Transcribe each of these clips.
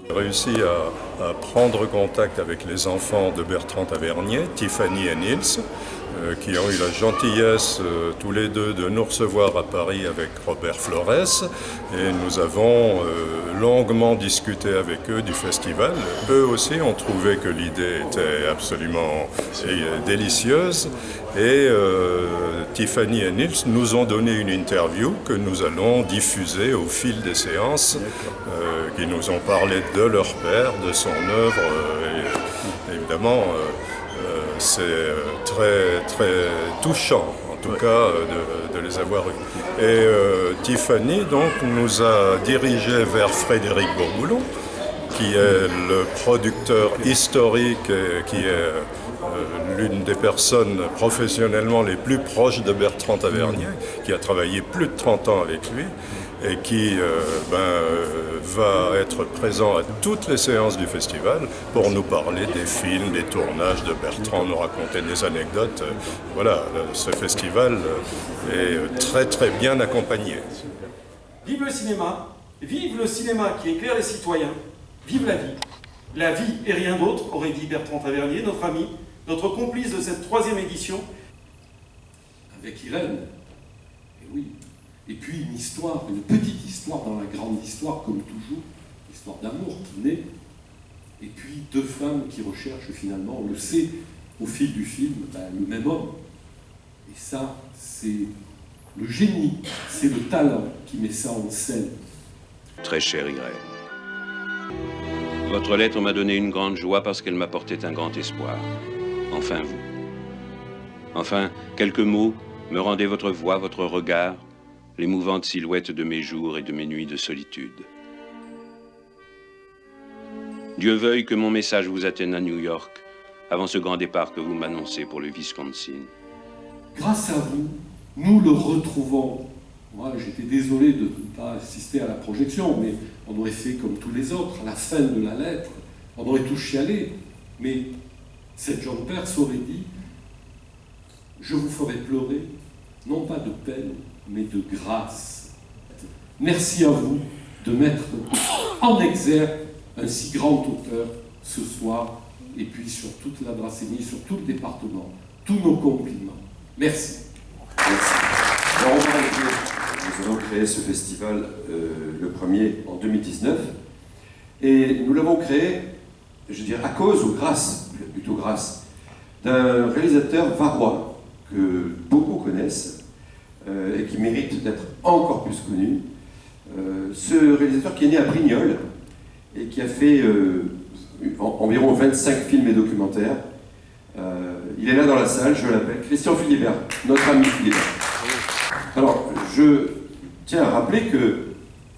J'ai réussi à prendre contact avec les enfants de Bertrand Tavernier, Tiffany et Nils, qui ont eu la gentillesse tous les deux de nous recevoir à Paris avec Robert Flores, et nous avons longuement discuté avec eux du festival. Eux aussi ont trouvé que l'idée était absolument délicieuse, et Tiffany et Nils nous ont donné une interview que nous allons diffuser au fil des séances, qui nous ont parlé de leur père, de son œuvre, et évidemment c'est très, très touchant, en tout cas, de les avoir eus. Et Tiffany, donc, nous a dirigés vers Frédéric Bourboulon, qui est le producteur historique et qui est l'une des personnes professionnellement les plus proches de Bertrand Tavernier, qui a travaillé plus de 30 ans avec lui, et qui va être présent à toutes les séances du festival pour nous parler des films, des tournages de Bertrand, nous raconter des anecdotes. Voilà, ce festival est très très bien accompagné. Vive le cinéma qui éclaire les citoyens, vive la vie. La vie et rien d'autre, aurait dit Bertrand Tavernier, notre ami, notre complice de cette 3e édition. Avec Irène, et oui. Et puis une histoire, une petite histoire dans la grande histoire, comme toujours, histoire d'amour qui naît. Et puis 2 femmes qui recherchent finalement, on le sait, au fil du film, le même homme. Et ça, c'est le génie, c'est le talent qui met ça en scène. Très chère Irène, votre lettre m'a donné une grande joie parce qu'elle m'apportait un grand espoir. Enfin vous. Enfin, quelques mots me rendaient votre voix, votre regard, l'émouvante silhouette de mes jours et de mes nuits de solitude. Dieu veuille que mon message vous atteigne à New York avant ce grand départ que vous m'annoncez pour le Wisconsin. Grâce à vous, nous le retrouvons. Moi, j'étais désolé de ne pas assister à la projection, mais on aurait fait comme tous les autres, à la fin de la lettre, on aurait tout chialé. Mais cette jeune Perse aurait dit « Je vous ferai pleurer, non pas de peine, mais de grâce. » Merci à vous de mettre en exergue un si grand auteur ce soir, et puis sur toute la Brassénie, sur tout le département. Tous nos compliments. Merci. Merci. Alors, nous avons créé ce festival le premier en 2019, et nous l'avons créé, je dirais, à cause ou grâce, plutôt grâce, d'un réalisateur varois que beaucoup connaissent, et qui mérite d'être encore plus connu. Ce réalisateur qui est né à Brignoles et qui a fait environ 25 films et documentaires. Il est là dans la salle, je l'appelle Christian Philibert, notre ami Philibert. Alors, je tiens à rappeler que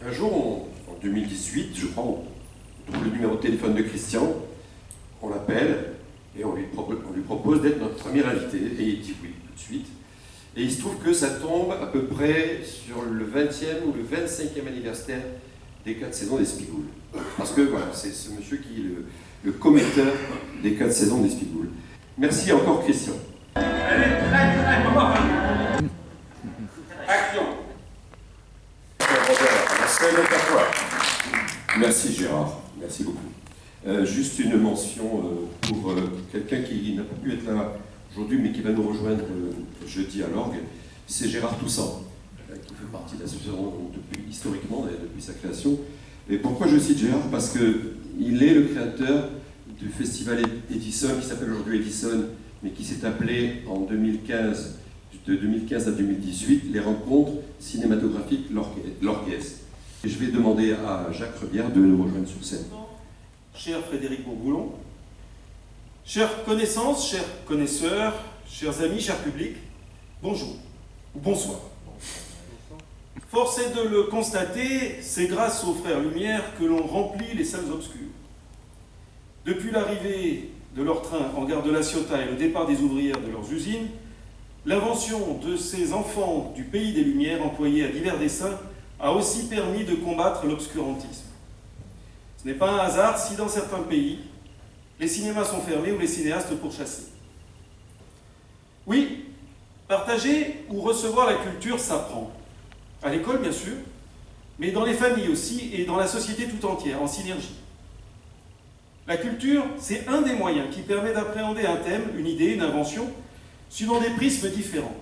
un jour, en 2018, je crois, on trouve le numéro de téléphone de Christian, on l'appelle et on lui propose d'être notre premier invité, et il dit oui tout de suite. Et il se trouve que ça tombe à peu près sur le 20e ou le 25e anniversaire des 4 saisons d'Espigoule. Parce que voilà, c'est ce monsieur qui est le commetteur des 4 saisons d'Espigoule. Merci encore, Christian. Action. Merci Gérard, merci beaucoup. Juste une mention pour quelqu'un qui n'a pas pu être là aujourd'hui, mais qui va nous rejoindre jeudi à l'orgue, c'est Gérard Toussaint, qui fait partie de l'association historiquement, depuis sa création. Et pourquoi je cite Gérard? Parce qu'il est le créateur du festival Edison, qui s'appelle aujourd'hui Edison, mais qui s'est appelé en 2015, de 2015 à 2018, les rencontres cinématographiques Lorguès. Et je vais demander à Jacques Rebière de nous rejoindre sur scène. Cher Frédéric Bourboulon, chères connaissances, chers connaisseurs, chers amis, chers publics, bonjour ou bonsoir. Force est de le constater, c'est grâce aux frères Lumière que l'on remplit les salles obscures. Depuis l'arrivée de leur train en gare de La Ciotat et le départ des ouvrières de leurs usines, l'invention de ces enfants du pays des Lumières employés à divers dessins a aussi permis de combattre l'obscurantisme. Ce n'est pas un hasard si dans certains pays, les cinémas sont fermés ou les cinéastes pourchassés. Oui, partager ou recevoir la culture s'apprend. à l'école bien sûr, mais dans les familles aussi et dans la société tout entière, en synergie. La culture, c'est un des moyens qui permet d'appréhender un thème, une idée, une invention, suivant des prismes différents.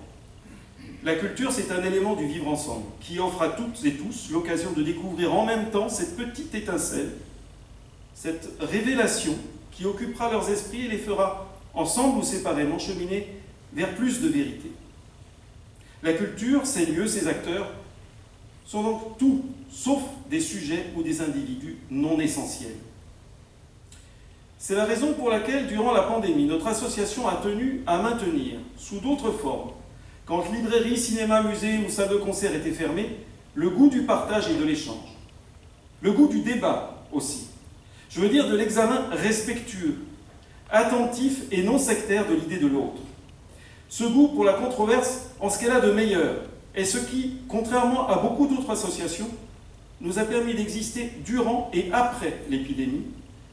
La culture, c'est un élément du vivre ensemble, qui offre à toutes et tous l'occasion de découvrir en même temps cette petite étincelle, cette révélation qui occupera leurs esprits et les fera, ensemble ou séparément, cheminer vers plus de vérité. La culture, ses lieux, ses acteurs, sont donc tout, sauf des sujets ou des individus non essentiels. C'est la raison pour laquelle, durant la pandémie, notre association a tenu à maintenir, sous d'autres formes, quand librairies, cinéma, musées ou salles de concert étaient fermées, le goût du partage et de l'échange. Le goût du débat aussi. Je veux dire de l'examen respectueux, attentif et non sectaire de l'idée de l'autre. Ce goût pour la controverse en ce qu'elle a de meilleur est ce qui, contrairement à beaucoup d'autres associations, nous a permis d'exister durant et après l'épidémie,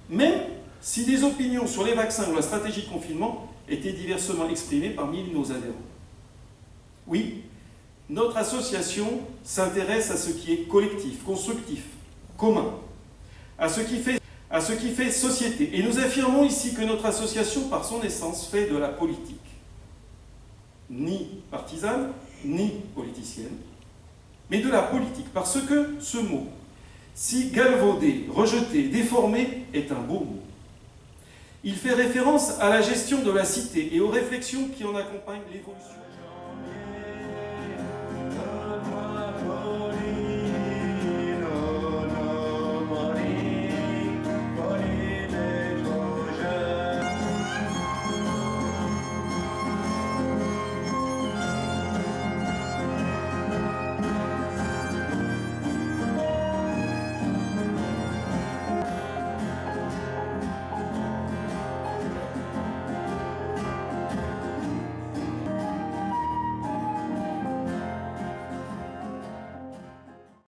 même si des opinions sur les vaccins ou la stratégie de confinement étaient diversement exprimées parmi nos adhérents. Oui, notre association s'intéresse à ce qui est collectif, constructif, commun, à ce qui fait société. Et nous affirmons ici que notre association, par son essence, fait de la politique. Ni partisane, ni politicienne, mais de la politique, parce que ce mot, si galvaudé, rejeté, déformé, est un beau mot. Il fait référence à la gestion de la cité et aux réflexions qui en accompagnent l'évolution.